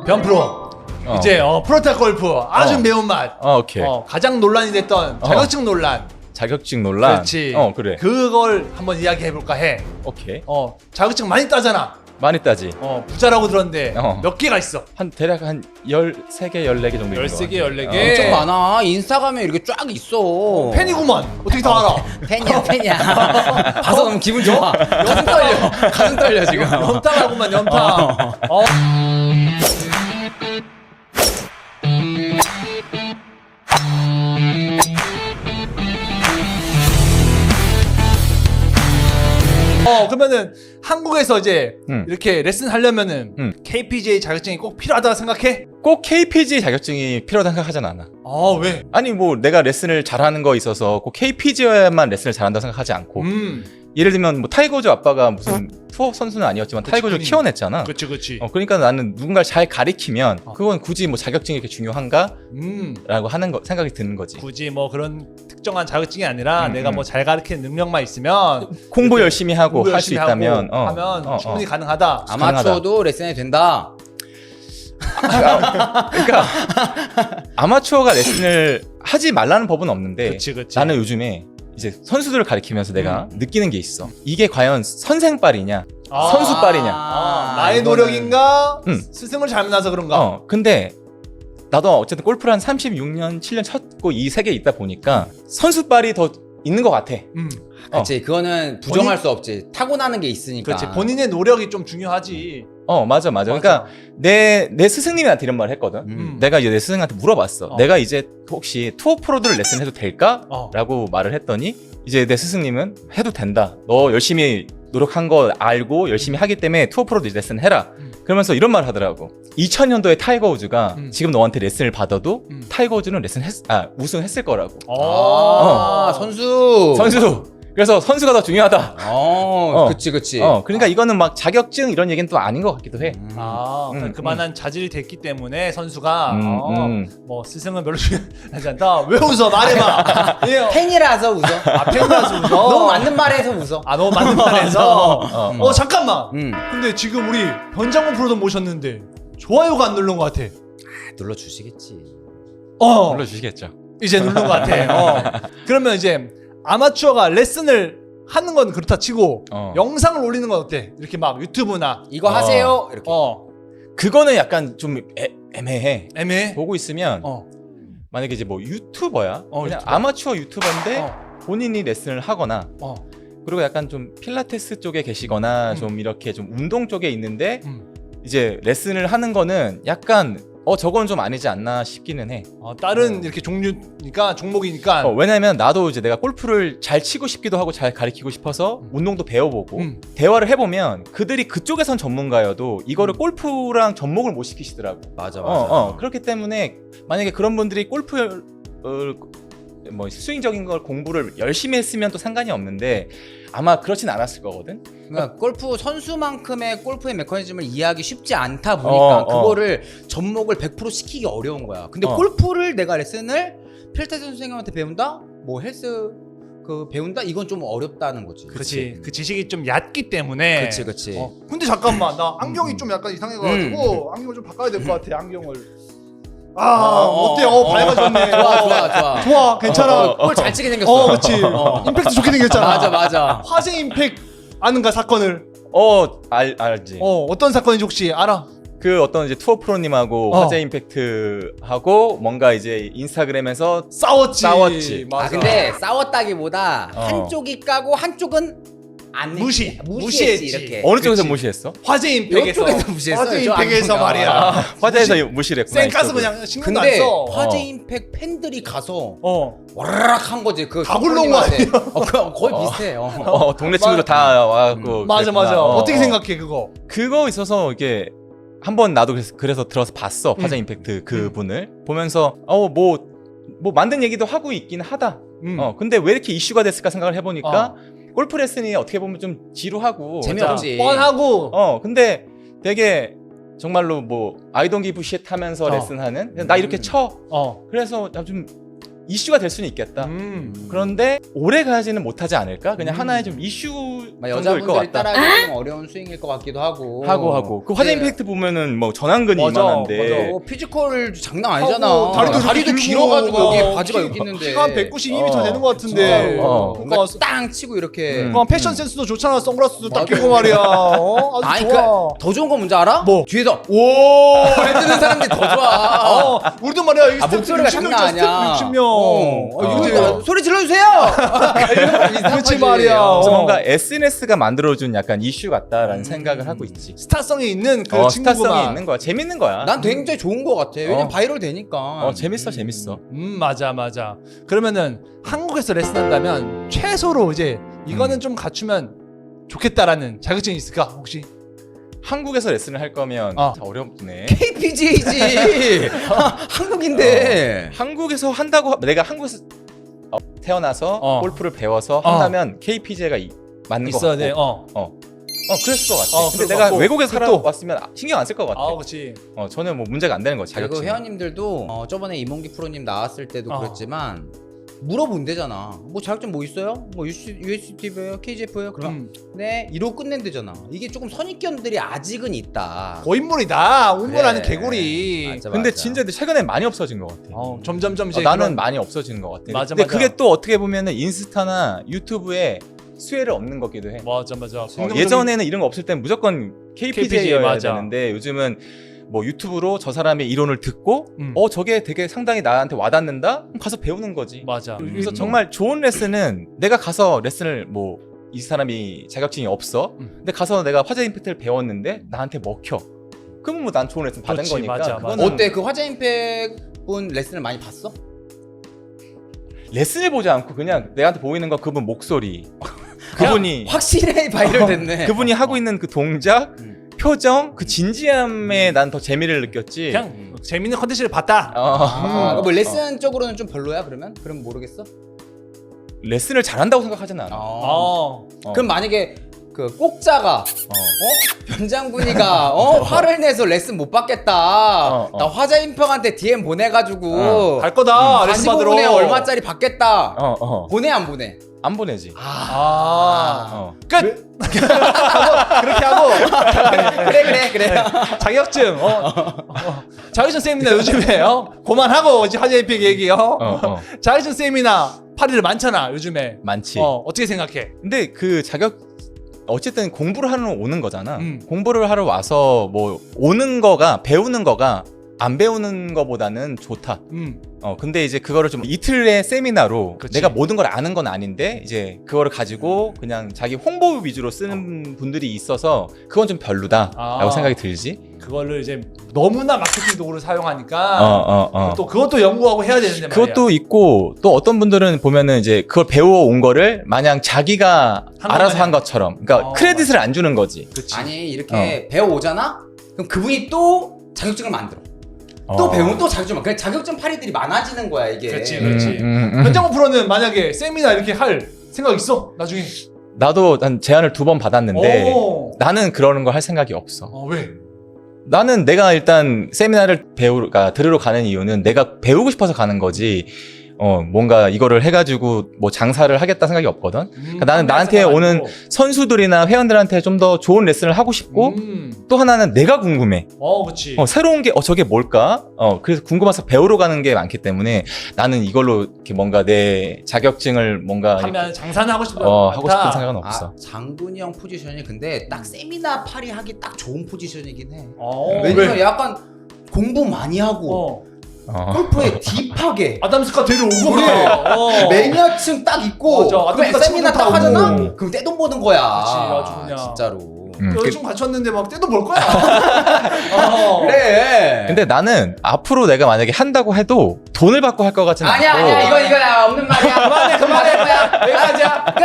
변프로. 이제 프로타 골프 아주 매운맛. 오케이. 가장 논란이 됐던 자격증 논란. 자격증 논란. 그렇지. 그래. 그걸 한번 이야기해 볼까 해. 오케이. 자격증 많이 따잖아. 많이 따지. 부자라고 들었는데 어. 몇 개가 있어? 한 대략 한 13개, 14개 정도 있는 거 13개, 같아. 14개. 엄청 많아. 인스타그램에 이렇게 쫙 있어. 팬이구만. 어떻게 다 알아? 팬이야. 봐서 너무 기분 좋아. 가슴 떨려. 가슴 떨려 지금. 염탕하구만, 염탕. 그러면은 한국에서 이제 이렇게 레슨 하려면은 KPGA 자격증이 꼭 필요하다고 생각해? 꼭 KPGA 자격증이 필요하다 생각하진 않아. 왜? 아니 뭐 내가 레슨을 잘하는 거 있어서 꼭 KPGA만 레슨을 잘한다고 생각하지 않고 예를 들면 뭐 타이거즈 아빠가 무슨 투어 선수는 아니었지만 타이거즈를 키워냈잖아. 그치. 그러니까 나는 누군가를 잘 가리키면 그건 굳이 뭐 자격증이 이렇게 중요한가? 라고 하는 거 생각이 드는 거지. 굳이 뭐 그런 특정한 자격증이 아니라 내가 뭐 잘 가르치는 능력만 있으면 공부 열심히 하고 할 수 있다면 하면 충분히 가능하다. 아마추어도 레슨이 된다. 그러니까 아마추어가 레슨을 하지 말라는 법은 없는데 그치. 나는 요즘에 이제 선수들을 가리키면서 내가 느끼는 게 있어. 이게 과연 선생빨이냐 선수빨이냐. 나의 노력인가 스승을 잘 만나서 그런가. 근데 나도 어쨌든 골프를 한 36년 7년 쳤고 이 세계에 있다 보니까 선수빨이 더 있는 것 같아. 그치. 그거는 부정할 수 없지. 타고나는 게 있으니까. 그렇지. 본인의 노력이 좀 중요하지. 맞아. 그러니까 내 스승님이 나한테 이런 말을 했거든. 내가 이제 내 스승한테 물어봤어. 내가 이제 혹시 투어 프로들을 레슨해도 될까? 라고 말을 했더니 이제 내 스승님은 해도 된다. 너 열심히 노력한 거 알고 열심히 하기 때문에 투어 프로도 레슨 해라. 그러면서 이런 말을 하더라고. 2000년도에 타이거 우즈가 지금 너한테 레슨을 받아도 타이거 우즈는 우승했을 거라고. 선수. 그래서 선수가 더 중요하다. 그치. 그러니까 이거는 막 자격증 이런 얘기는 또 아닌 것 같기도 해. 그러니까 그만한 자질이 됐기 때문에 선수가 뭐 스승은 별로 중요하지 않다. 왜 웃어? 말해봐. 팬이라서 웃어. 팬이라서 웃어. 너무 맞는 말에서 웃어. 너무 맞는 말에서. 잠깐만. 근데 지금 우리 변장훈 프로도 모셨는데 좋아요가 안 누른 것 같아. 눌러주시겠지. 눌러주시겠죠. 이제 누른 것 같아. 그러면 이제 아마추어가 레슨을 하는 건 그렇다 치고 영상을 올리는 건 어때? 이렇게 막 유튜브나 이거 하세요. 이렇게. 그거는 약간 좀 애매해. 애매해? 보고 있으면 만약에 이제 뭐 유튜버야 그냥 유튜버. 아마추어 유튜버인데 본인이 레슨을 하거나 그리고 약간 좀 필라테스 쪽에 계시거나 좀 이렇게 좀 운동 쪽에 있는데 이제 레슨을 하는 거는 약간 저건 좀 아니지 않나 싶기는 해. 다른 이렇게 종목이니까. 왜냐면 나도 이제 내가 골프를 잘 치고 싶기도 하고 잘 가르치고 싶어서 운동도 배워보고 대화를 해보면 그들이 그쪽에선 전문가여도 이거를 골프랑 접목을 못 시키시더라고. 맞아. 그렇기 때문에 만약에 그런 분들이 골프 뭐 스윙적인 걸 공부를 열심히 했으면 또 상관이 없는데 아마 그렇진 않았을 거거든. 그러니까 골프 선수만큼의 골프의 메커니즘을 이해하기 쉽지 않다 보니까 그거를 접목을 100% 시키기 어려운 거야. 근데 골프를 내가 레슨을 필라테스 선생님한테 배운다? 뭐 헬스 배운다? 이건 좀 어렵다는 거지. 그렇지. 그 지식이 좀 얕기 때문에. 그치. 근데 잠깐만, 나 안경이 좀 약간 이상해가지고 안경을 좀 바꿔야 될 것 같아. 안경을. 어때요? 밝아졌네. 좋아, 괜찮아. 골 잘 치게 생겼어. 그렇지. 임팩트 좋게 생겼잖아. 맞아. 화재 임팩트 아는가 사건을? 알지. 어떤 사건인지 혹시 알아? 그 어떤 이제 투어 프로님하고 화재 임팩트하고 뭔가 이제 인스타그램에서 싸웠지. 맞아. 근데 싸웠다기보다 한쪽이 까고 한쪽은 안 무시했지. 이렇게. 어느 쪽에서 무시했어? 화재 임팩트에서. 이쪽에서 무시했어. 화재 임팩트에서 말이야. 화재에서 무시를 했구나. 쌩까스 이쪽을. 그냥 신경도 안 근데 써. 화재 임팩트 팬들이 가서 와라락 한 거지. 그 다 굴러온 거 아니야? 거의 비슷해. 동네 친구들 다 와갖고. 맞아. 그랬구나. 어떻게 생각해 그거? 그거 있어서 이게 한번 나도 그래서 들어서 봤어. 화재 임팩트 그 분을 보면서 뭐 만든 얘기도 하고 있긴 하다. 근데 왜 이렇게 이슈가 됐을까 생각을 해보니까 골프 레슨이 어떻게 보면 좀 지루하고 재미없지. 뻔하고. 근데 되게 정말로 뭐 I don't give shit 하면서 레슨하는 나 이렇게 쳐. 그래서 좀 이슈가 될 수는 있겠다. 그런데 오래 가지는 못하지 않을까? 그냥 하나의 좀 이슈 여자분들이 따라하기 좀 어려운 스윙일 것 같기도 하고. 그 화제 임팩트 보면은 뭐 전완근이 이만한데. 피지컬 장난 아니잖아. 하고 다리도 길어가지고 여기 바지가 여기 있는데. 키가 한 192m 되는 것 같은데. 뭔가 땅 치고 이렇게. 패션 센스도 좋잖아. 선글라스도 딱 끼고 말이야. 아주 아니 좋아. 더 좋은 건 뭔지 알아? 뭐? 뒤에서 오 해주는 사람들이 더 좋아. 우리도 말이야. 이 목소리가 장난 아니야. 60명. 소리 질러주세요. 그렇지 말이야. 그래서 뭔가 SNS가 만들어준 약간 이슈 같다라는 생각을 하고 있지. 스타성이 있는 그 친구가 스타성이 있는 거야. 재밌는 거야. 난 굉장히 좋은 거 같아. 왜냐면 바이럴 되니까. 재밌어. 맞아. 그러면은 한국에서 레슨한다면 최소로 이제 이거는 좀 갖추면 좋겠다라는 자격증이 있을까 혹시? 한국에서 레슨을 할 거면 어렵네. KPGA지. 한국인데. 한국에서 한다고 내가 한국에서 태어나서 골프를 배워서 한다면 KPGA가 맞는 거 있어야 같고. 돼. 그랬을 것 같아. 근데 내가 같고. 외국에 살아왔으면 신경 안 쓸 것 같아. 그렇지. 전혀 뭐 문제가 안 되는 거 그리고 자격증. 회원님들도 저번에 이몽기 프로님 나왔을 때도 그랬지만 물어본대잖아. 뭐 자격증 뭐 있어요? 뭐 USDV요? KGF요? 그럼 네 이러고 끝낸대잖아. 이게 조금 선입견들이 아직은 있다. 고인물이다. 운물하는 개구리. 맞아, 근데 맞아. 진짜 최근에 많이 없어진 것 같아. 점점점 이제 나는 그런- 많이 없어지는 것 같아. 맞아, 근데 맞아. 그게 또 어떻게 보면은 인스타나 유튜브에 수혜를 얻는 거기도 해. 맞아. 예전에는 이런 거 없을 땐 무조건 KPGA여야 맞아. 되는데 요즘은 뭐 유튜브로 저 사람의 이론을 듣고 저게 되게 상당히 나한테 와닿는다? 그럼 가서 배우는 거지. 맞아. 그래서 정말 좋은 레슨은 내가 가서 레슨을 뭐 이 사람이 자격증이 없어. 근데 가서 내가 화제 임팩트를 배웠는데 나한테 먹혀. 그러면 뭐 난 좋은 레슨 받은 그렇지, 거니까. 맞아. 그거는 어때? 그 화제 임팩 분 레슨을 많이 봤어? 레슨을 보지 않고 그냥 내한테 보이는 거 그분 목소리. 그분이 확실히 바이럴 됐네. 그분이 하고 있는 그 동작, 표정, 그 진지함에 난 더 재미를 느꼈지. 그냥 재밌는 컨텐츠를 봤다. 뭐 레슨 쪽으로는 좀 별로야 그러면? 그럼 모르겠어? 레슨을 잘한다고 생각하진 않아. 그럼 만약에 그 꼭자가 변장군이가 화를 내서 레슨 못 받겠다. 나 화자 임평한테 DM 보내가지고 갈 거다. 레슨 받으러. 45분에 얼마짜리 받겠다. 보내 안 보내? 안 보내지. 끝. 그렇게 하고 그래. 자격증 자격증 세미나 요즘에 그만하고 이제 화제 임팩 얘기 자격증 세미나 파리를 많잖아 요즘에. 많지. 어떻게 생각해? 근데 그 어쨌든 공부를 하러 오는 거잖아. 공부를 하러 와서 뭐 오는 거가 배우는 거가 안 배우는 거보다는 좋다. 근데 이제 그거를 좀 이틀의 세미나로 그치. 내가 모든 걸 아는 건 아닌데 이제 그거를 가지고 그냥 자기 홍보 위주로 쓰는 분들이 있어서 그건 좀 별로다라고 생각이 들지. 그거를 이제 너무나 마케팅 도구를 사용하니까 또 그것도 연구하고 해야 되는데 말이야. 그것도 있고 또 어떤 분들은 보면은 이제 그걸 배워온 거를 마냥 자기가 알아서 한 것처럼 그러니까 크레딧을 안 주는 거지. 그치. 아니 이렇게 배워오잖아? 그럼 그분이 또 자격증을 만들어. 또 배우면 또 자격증 그냥 자격증 파리들이 많아지는 거야 이게. 그렇지. 변장훈 프로는 만약에 세미나 이렇게 할 생각 있어? 나중에. 나도 난 제안을 2번 받았는데 나는 그러는 거 할 생각이 없어. 왜? 나는 내가 일단 세미나를 들으러 가는 이유는 내가 배우고 싶어서 가는 거지. 뭔가 이거를 해가지고 뭐 장사를 하겠다 생각이 없거든. 그러니까 나는 나한테 오는 선수들이나 회원들한테 좀 더 좋은 레슨을 하고 싶고 또 하나는 내가 궁금해. 그렇지. 새로운 게 저게 뭘까? 그래서 궁금해서 배우러 가는 게 많기 때문에 나는 이걸로 이렇게 뭔가 내 자격증을 뭔가 하면 장사는 하고 싶다. 하고 싶은 생각은 없어. 장군이 형 포지션이 근데 딱 세미나 파리 하기 딱 좋은 포지션이긴 해. 왜냐면 왜냐면 약간 공부 많이 하고 골프에 딥하게 아담스카 데려오고 그래. 매니아층 딱 있고 맞아. 그럼 아담스카 세미나 딱 친구도 하잖아? 하고. 그럼 떼돈 버는 거야. 그치, 아주 그냥. 진짜로. 여자친구 갖췄는데 막 때도 볼 거야. 그래. 근데 나는 앞으로 내가 만약에 한다고 해도 돈을 받고 할 것 같지는 않고. 아니야 이거야 없는 말이야. 그만해 거야. 여기까지야. 끝.